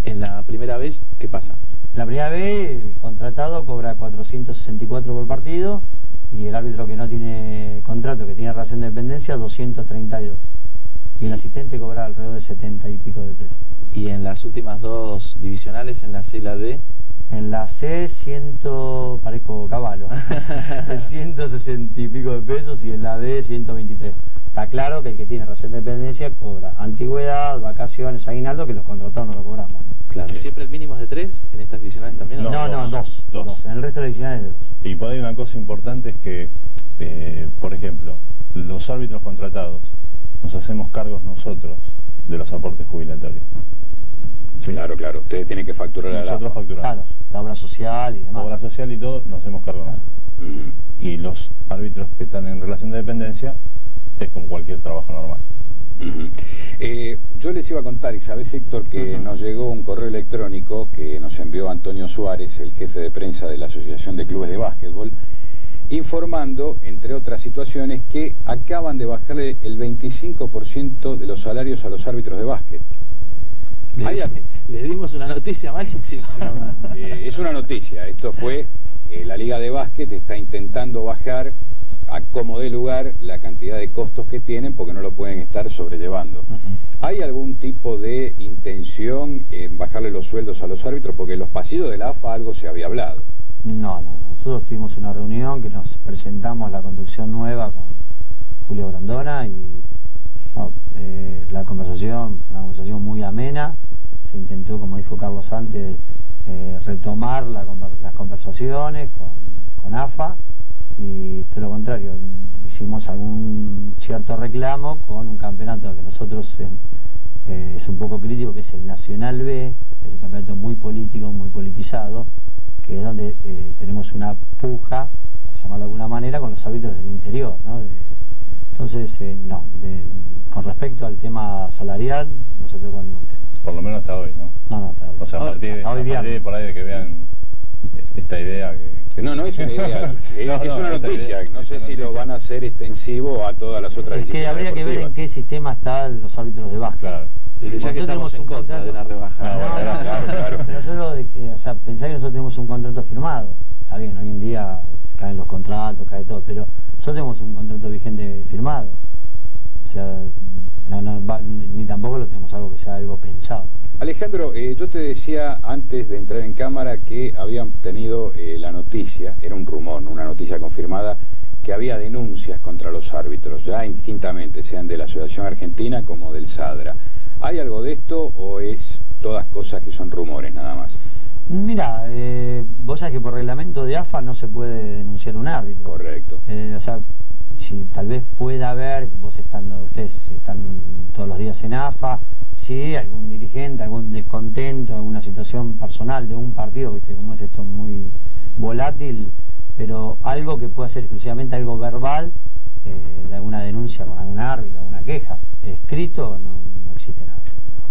¿En la primera B qué pasa? En la primera B, el contratado cobra 464 por partido, y el árbitro que no tiene contrato, que tiene relación de dependencia, 232. Y el asistente cobra alrededor de 70 y pico de pesos. ¿Y en las últimas 2 divisionales, en la C y la D? En la C, parezco caballo, 160 y pico de pesos, y en la D 123. Está claro que el que tiene relación de dependencia cobra antigüedad, vacaciones, aguinaldo, que los contratados no lo cobramos, ¿no? Claro. ¿Siempre el mínimo es de 3 en estas divisionales también? No, No, dos. dos. En el resto de las divisionales de 2. Y por ahí una cosa importante es que, por ejemplo, los árbitros contratados nos hacemos cargos nosotros de los aportes jubilatorios. ¿Sí? Claro, claro. Ustedes tienen que facturar a la Nosotros AFA. facturamos. Claro, la obra social y demás. Obra social y todo, nos hacemos cargo nosotros. Y los árbitros que están en relación de dependencia es como cualquier trabajo normal. Yo les iba a contar, y sabés, Héctor, que nos llegó un correo electrónico que nos envió Antonio Suárez, el jefe de prensa de la Asociación de Clubes de Básquetbol, informando, entre otras situaciones, que acaban de bajarle el 25% de los salarios a los árbitros de básquet. Les dimos una noticia malísima. Es una noticia, esto fue, la Liga de Básquet está intentando bajar a como dé lugar la cantidad de costos que tienen, porque no lo pueden estar sobrellevando. ¿Hay algún tipo de intención en bajarle los sueldos a los árbitros? Porque en los pasillos de la AFA algo se había hablado. No. Nosotros tuvimos una reunión que nos presentamos la construcción nueva con Julio Grondona y la conversación fue una conversación muy amena. Se intentó, como dijo Carlos antes, retomar las conversaciones con AFA y todo lo contrario, hicimos algún cierto reclamo con un campeonato que nosotros es un poco crítico, que es el Nacional B, que es un campeonato muy político, muy politizado, que es donde tenemos una puja, por llamarlo de alguna manera, con los árbitros del interior, ¿no? Entonces, con respecto al tema salarial, no se tocó ningún tema. Por lo menos hasta hoy, ¿no? No, hasta hoy. O sea, a partir de por ahí de que vean esta idea que... No es una idea, es una noticia. No sé si lo van a hacer extensivo a todas las otras disciplinas. Es que habría que ver en qué sistema están los árbitros de básquet. Claro. Ya que estamos en contra de una rebaja. Claro. Pero nosotros, pensá que nosotros tenemos un contrato firmado. Está bien, hoy en día caen los contratos, cae todo, pero nosotros tenemos un contrato vigente firmado. O sea, ni tampoco lo tenemos algo que sea algo pensado. Alejandro, yo te decía antes de entrar en cámara que habían tenido la noticia, era un rumor, una noticia confirmada, que había denuncias contra los árbitros, ya indistintamente, sean de la Asociación Argentina como del SADRA. ¿Hay algo de esto o es todas cosas que son rumores nada más? Mira, vos sabés que por reglamento de AFA no se puede denunciar un árbitro. Correcto. O sea, si tal vez pueda haber, ustedes están todos los días en AFA, si algún dirigente, algún descontento, alguna situación personal de un partido, viste cómo es esto muy volátil, pero algo que pueda ser exclusivamente algo verbal, de alguna denuncia con algún árbitro, alguna queja, escrito, no existe nada.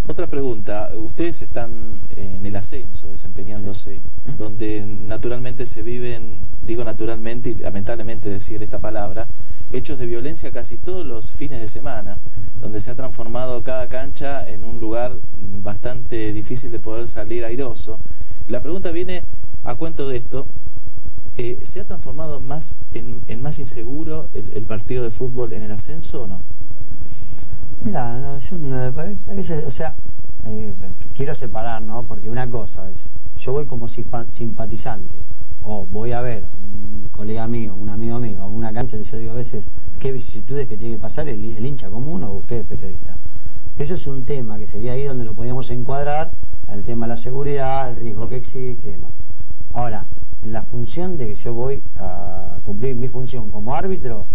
Otra pregunta, ustedes están en el ascenso desempeñándose, sí, donde naturalmente se viven, digo naturalmente y lamentablemente decir esta palabra, hechos de violencia casi todos los fines de semana, donde se ha transformado cada cancha en un lugar bastante difícil de poder salir airoso. La pregunta viene a cuento de esto, ¿se ha transformado más en más inseguro el partido de fútbol en el ascenso o no? Mira, quiero separar, ¿no? Porque una cosa es, yo voy como simpatizante, o voy a ver a un colega mío, un amigo mío, a una cancha, yo digo a veces, ¿qué vicisitudes que tiene que pasar el hincha común o usted periodista? Eso es un tema que sería ahí donde lo podíamos encuadrar, el tema de la seguridad, el riesgo que existe y demás. Ahora, en la función de que yo voy a cumplir mi función como árbitro,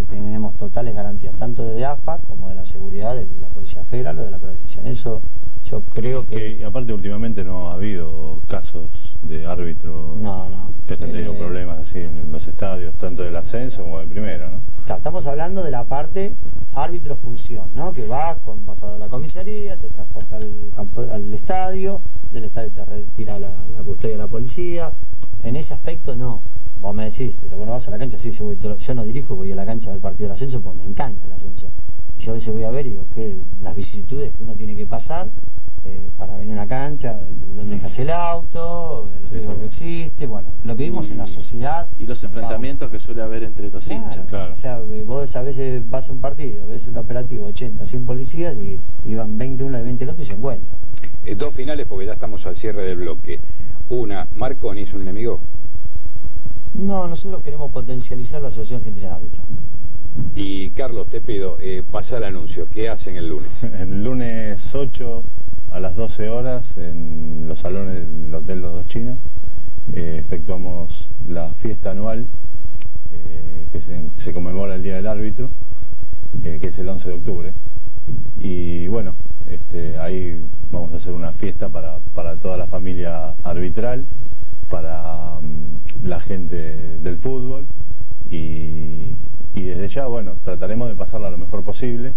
tenemos totales garantías tanto de AFA como de la seguridad de la Policía Federal o de la provincia. En eso yo creo que... aparte últimamente no ha habido casos de árbitros que hayan tenido problemas así en los estadios, tanto del ascenso como del primero, ¿no? Claro, estamos hablando de la parte árbitro-función, ¿no? Que vas a la comisaría, te transporta al estadio, del estadio te retira la custodia de la policía. En ese aspecto no. Vos me decís, pero bueno, vas a la cancha, sí, yo no dirijo, voy a la cancha del partido del ascenso porque me encanta el ascenso. Yo a veces voy a ver y digo que las vicisitudes que uno tiene que pasar para venir a una cancha, donde dejas el auto, el riesgo que existe, bueno, lo que vimos en la sociedad. Y los enfrentamientos que suele haber entre los hinchas. Claro. O sea, vos a veces vas a un partido, ves un operativo 80, 100 policías y van 20 uno y 20 el otro y se encuentran. Dos finales porque ya estamos al cierre del bloque. Una, ¿Marconi es un enemigo? No, nosotros queremos potencializar la Asociación Argentina de Árbitros. Y Carlos, te pido, pasa el anuncio. ¿Qué hacen el lunes? El lunes 8 a las 12 horas en los salones del Hotel Los Dos Chinos efectuamos la fiesta anual que se conmemora el Día del Árbitro, que es el 11 de octubre. Y bueno, ahí vamos a hacer una fiesta para toda la familia arbitral, para la gente del fútbol y desde ya, bueno, trataremos de pasarla lo mejor posible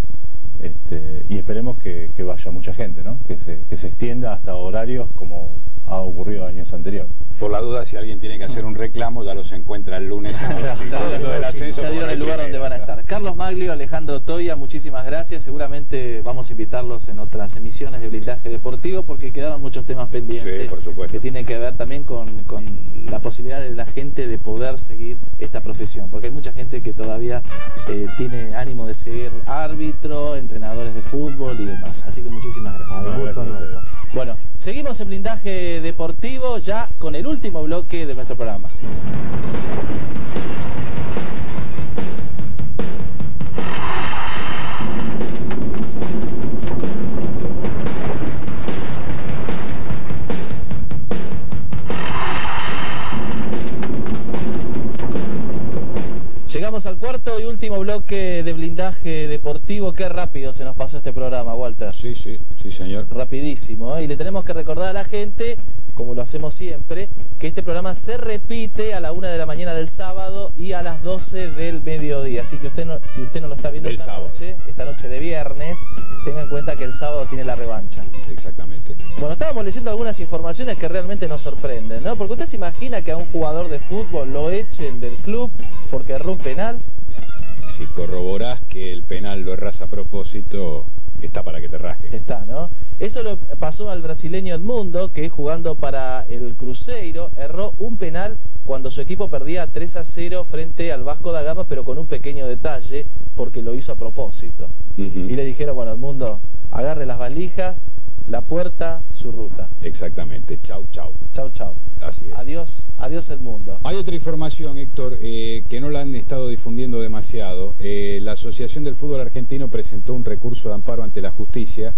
y esperemos que vaya mucha gente, ¿no? Que se extienda hasta horarios como ha ocurrido años anteriores. Por la duda, si alguien tiene que hacer un reclamo, ya los encuentra el lunes. Ya dieron el lugar donde van a estar. Carlos Maglio, Alejandro Toya, muchísimas gracias. Seguramente vamos a invitarlos en otras emisiones de Blindaje Deportivo porque quedaron muchos temas pendientes, sí, por supuesto, que tienen que ver también con la posibilidad de la gente de poder seguir esta profesión. Porque hay mucha gente que todavía tiene ánimo de ser árbitro, entrenadores de fútbol y demás. Así que muchísimas gracias. Bueno, seguimos en Blindaje Deportivo ya con el último bloque de nuestro programa. Llegamos al cuarto y último bloque de Blindaje Deportivo. Qué rápido se nos pasó este programa, Walter. Sí, señor. Rapidísimo, ¿eh? Y le tenemos que recordar a la gente, como lo hacemos siempre, que este programa se repite a la 1 de la mañana del sábado y a las 12 del mediodía. Así que si usted no lo está viendo esta noche de viernes, tenga en cuenta que el sábado tiene la revancha. Exactamente. Bueno, estábamos leyendo algunas informaciones que realmente nos sorprenden, ¿no? Porque usted se imagina que a un jugador de fútbol lo echen del club porque erró un penal. Si corroborás que el penal lo errás a propósito, está para que te rasque. Está, ¿no? Eso lo pasó al brasileño Edmundo, que jugando para el Cruzeiro, erró un penal cuando su equipo perdía 3-0 frente al Vasco da Gama, pero con un pequeño detalle, porque lo hizo a propósito. Y le dijeron, bueno, Edmundo, agarre las valijas, la puerta, su ruta. Exactamente. Chau, chau. Chau, chau. Así es. Adiós, adiós Edmundo. Hay otra información, Héctor, que no la han estado difundiendo demasiado. La Asociación del Fútbol Argentino presentó un recurso de amparo ante la justicia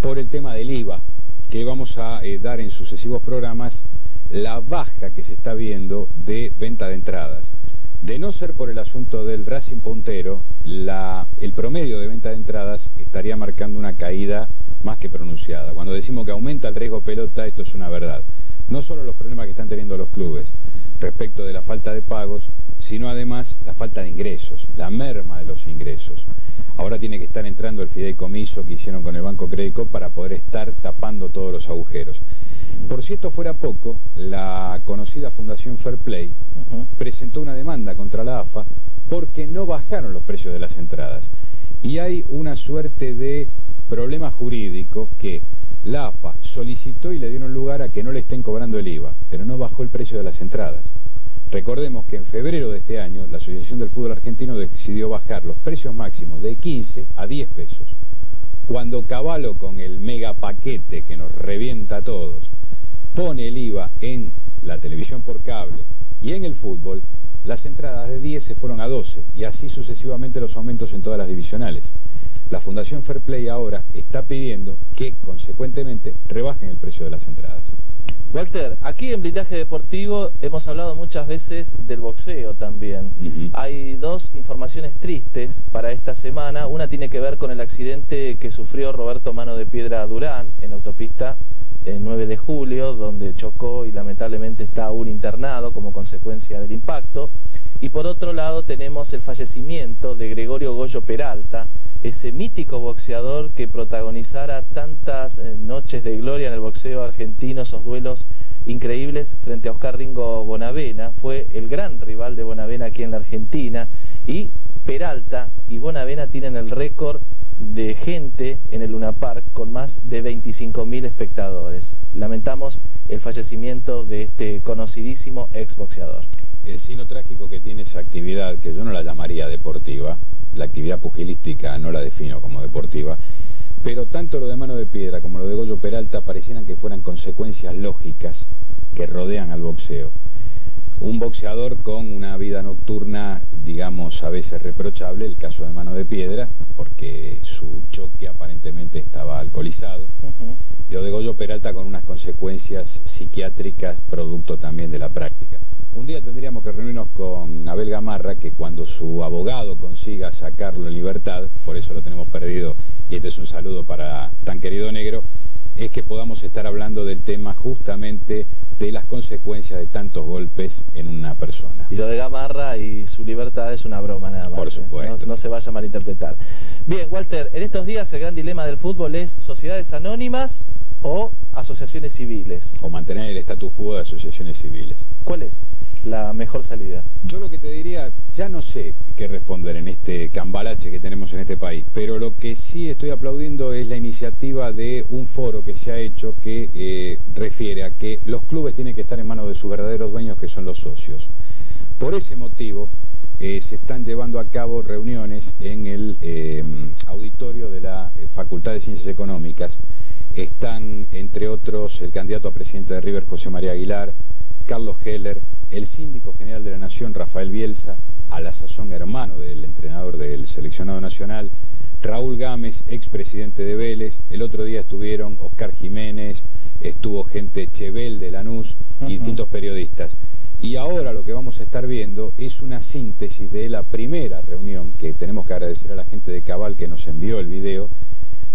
por el tema del IVA, que vamos a dar en sucesivos programas, la baja que se está viendo de venta de entradas. De no ser por el asunto del Racing puntero, el promedio de venta de entradas estaría marcando una caída más que pronunciada. Cuando decimos que aumenta el riesgo pelota, esto es una verdad. No solo los problemas que están teniendo los clubes respecto de la falta de pagos, sino además la falta de ingresos, la merma de los ingresos. Ahora tiene que estar entrando el fideicomiso que hicieron con el Banco Crédito para poder estar tapando todos los agujeros. Por si esto fuera poco, la conocida Fundación Fair Play presentó una demanda contra la AFA porque no bajaron los precios de las entradas. Y hay una suerte de problema jurídico que la AFA solicitó y le dieron lugar a que no le estén cobrando el IVA, pero no bajó el precio de las entradas. Recordemos que en febrero de este año la Asociación del Fútbol Argentino decidió bajar los precios máximos de 15 a 10 pesos. Cuando Cavallo, con el mega paquete que nos revienta a todos, pone el IVA en la televisión por cable y en el fútbol, las entradas de 10 se fueron a 12 y así sucesivamente los aumentos en todas las divisionales. La Fundación Fair Play ahora está pidiendo que, consecuentemente, rebajen el precio de las entradas. Walter, aquí en Blindaje Deportivo hemos hablado muchas veces del boxeo también. Hay dos informaciones tristes para esta semana. Una tiene que ver con el accidente que sufrió Roberto Mano de Piedra Durán en la autopista 9 de julio, donde chocó y lamentablemente está aún internado como consecuencia del impacto. Y por otro lado tenemos el fallecimiento de Gregorio Goyo Peralta, ese mítico boxeador que protagonizara tantas noches de gloria en el boxeo argentino, esos duelos increíbles frente a Oscar Ringo Bonavena. Fue el gran rival de Bonavena aquí en la Argentina, y Peralta y Bonavena tienen el récord de gente en el Luna Park con más de 25.000 espectadores. Lamentamos el fallecimiento de este conocidísimo exboxeador. El signo trágico que tiene esa actividad, que yo no la llamaría deportiva, la actividad pugilística no la defino como deportiva, pero tanto lo de Mano de Piedra como lo de Goyo Peralta parecieran que fueran consecuencias lógicas que rodean al boxeo. Un boxeador con una vida nocturna, digamos, a veces reprochable, el caso de Mano de Piedra, porque su choque aparentemente estaba alcoholizado. Y lo de Goyo Peralta con unas consecuencias psiquiátricas producto también de la práctica. Un día tendríamos que reunirnos con Abel Gamarra, que cuando su abogado consiga sacarlo en libertad, por eso lo tenemos perdido, y este es un saludo para tan querido negro, es que podamos estar hablando del tema justamente de las consecuencias de tantos golpes en una persona. Y lo de Gamarra y su libertad es una broma nada más. Por supuesto. No se vaya a malinterpretar. Bien, Walter, en estos días el gran dilema del fútbol es sociedades anónimas o asociaciones civiles. O mantener el status quo de asociaciones civiles. ¿Cuál es la mejor salida? Yo lo que te diría, ya no sé qué responder en este cambalache que tenemos en este país, pero lo que sí estoy aplaudiendo es la iniciativa de un foro que se ha hecho que refiere a que los clubes tienen que estar en manos de sus verdaderos dueños, que son los socios. Por ese motivo se están llevando a cabo reuniones en el auditorio de la Facultad de Ciencias Económicas. Están, entre otros, el candidato a presidente de River, José María Aguilar, Carlos Heller, el síndico general de la Nación, Rafael Bielsa, a la sazón hermano del entrenador del seleccionado nacional, Raúl Gámez, expresidente de Vélez. El otro día estuvieron Oscar Jiménez, estuvo gente Chevel de Lanús y distintos periodistas. Y ahora lo que vamos a estar viendo es una síntesis de la primera reunión, que tenemos que agradecer a la gente de Cabal que nos envió el video.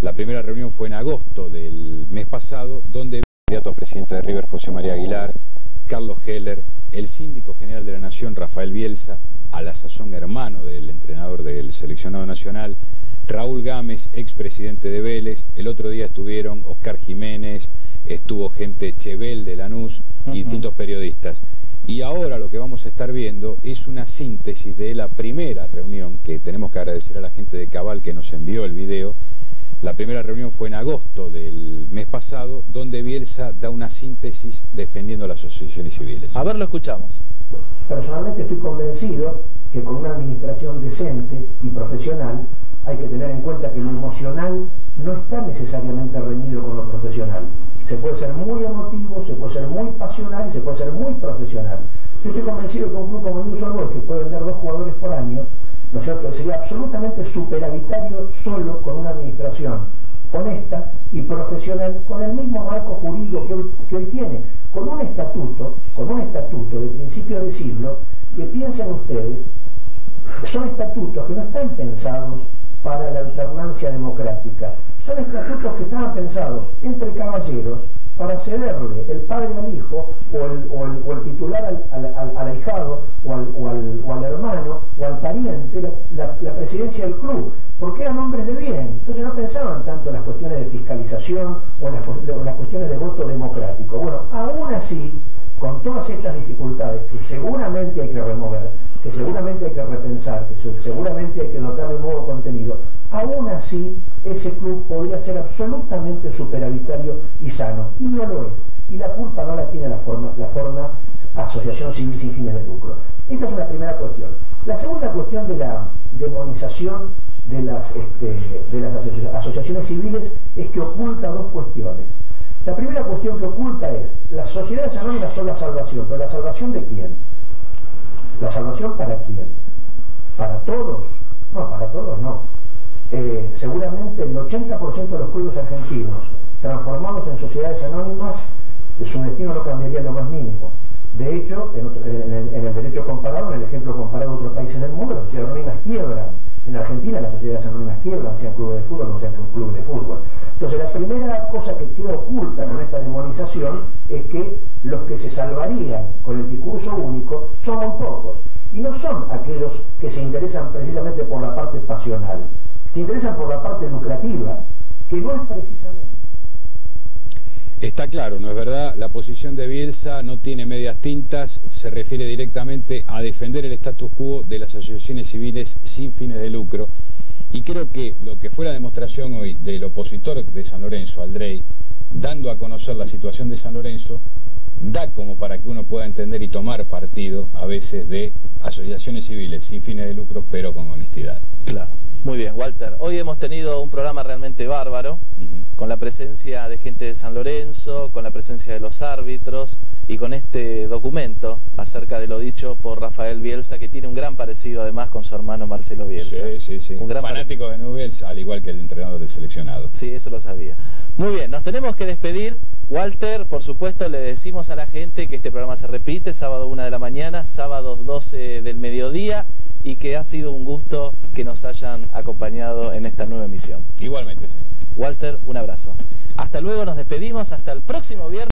La primera reunión fue en agosto del mes pasado, donde el candidato a presidente de River, José María Aguilar, Carlos Heller, el síndico general de la Nación, Rafael Bielsa, a la sazón hermano del entrenador del seleccionado nacional, Raúl Gámez, expresidente de Vélez. El otro día estuvieron Oscar Jiménez, estuvo gente Chevel de Lanús y distintos periodistas. Y ahora lo que vamos a estar viendo es una síntesis de la primera reunión, que tenemos que agradecer a la gente de Cabal que nos envió el video. La primera reunión fue en agosto del mes pasado, donde Bielsa da una síntesis defendiendo las asociaciones civiles. A ver, lo escuchamos. Personalmente estoy convencido que con una administración decente y profesional hay que tener en cuenta que lo emocional no está necesariamente reñido con lo profesional. Se puede ser muy emotivo, se puede ser muy pasional y se puede ser muy profesional. Yo estoy convencido que un club como Newell's Old Boys, que puede vender 2 jugadores por año, ¿no es cierto?, sería absolutamente superavitario solo con una administración honesta y profesional, con el mismo marco jurídico que hoy tiene, con un estatuto de principios de siglo, que piensen ustedes, son estatutos que no están pensados para la alternancia democrática, son estatutos que estaban pensados entre caballeros para cederle el padre al hijo o el titular al ahijado o al hermano o al pariente la presidencia del club, porque eran hombres de bien. Entonces no pensaban tanto en las cuestiones de fiscalización o en las cuestiones de voto democrático. Bueno, aún así, con todas estas dificultades que seguramente hay que remover, que seguramente hay que repensar, que seguramente hay que dotar de nuevo contenido, aún así ese club podría ser absolutamente superavitario y sano, y no lo es. Y la culpa no la tiene la forma asociación civil sin fines de lucro. Esta es una primera cuestión. La segunda cuestión de la demonización de las asociaciones civiles es que oculta 2 cuestiones. La primera cuestión que oculta es, las sociedades anónimas son la salvación, pero ¿la salvación de quién? ¿La salvación para quién? ¿Para todos? No, para todos no. Seguramente el 80% de los clubes argentinos transformados en sociedades anónimas, su destino no cambiaría lo más mínimo. De hecho, en el derecho comparado, en el ejemplo comparado de otros países del mundo, las sociedades anónimas quiebran. En Argentina las sociedades anónimas quiebran, sean clubes de fútbol o no sean clubes de fútbol. Entonces la primera cosa que queda oculta con esta demonización es que los que se salvarían con el discurso único son muy pocos. Y no son aquellos que se interesan precisamente por la parte pasional, se interesan por la parte lucrativa, que no es precisamente... Está claro, ¿no es verdad? La posición de Bielsa no tiene medias tintas, se refiere directamente a defender el status quo de las asociaciones civiles sin fines de lucro. Y creo que lo que fue la demostración hoy del opositor de San Lorenzo, Aldrey, dando a conocer la situación de San Lorenzo, da como para que uno pueda entender y tomar partido a veces de asociaciones civiles sin fines de lucro, pero con honestidad. Claro. Muy bien, Walter. Hoy hemos tenido un programa realmente bárbaro, con la presencia de gente de San Lorenzo, con la presencia de los árbitros y con este documento acerca de lo dicho por Rafael Bielsa, que tiene un gran parecido además con su hermano Marcelo Bielsa. Sí. Un gran fanático de Newell's, al igual que el entrenador del seleccionado. Sí, eso lo sabía. Muy bien, nos tenemos que despedir. Walter, por supuesto, le decimos a la gente que este programa se repite sábado 1 de la mañana, sábados 12 del mediodía, y que ha sido un gusto que nos hayan acompañado en esta nueva emisión. Igualmente, señor. Walter, un abrazo. Hasta luego, nos despedimos, hasta el próximo viernes.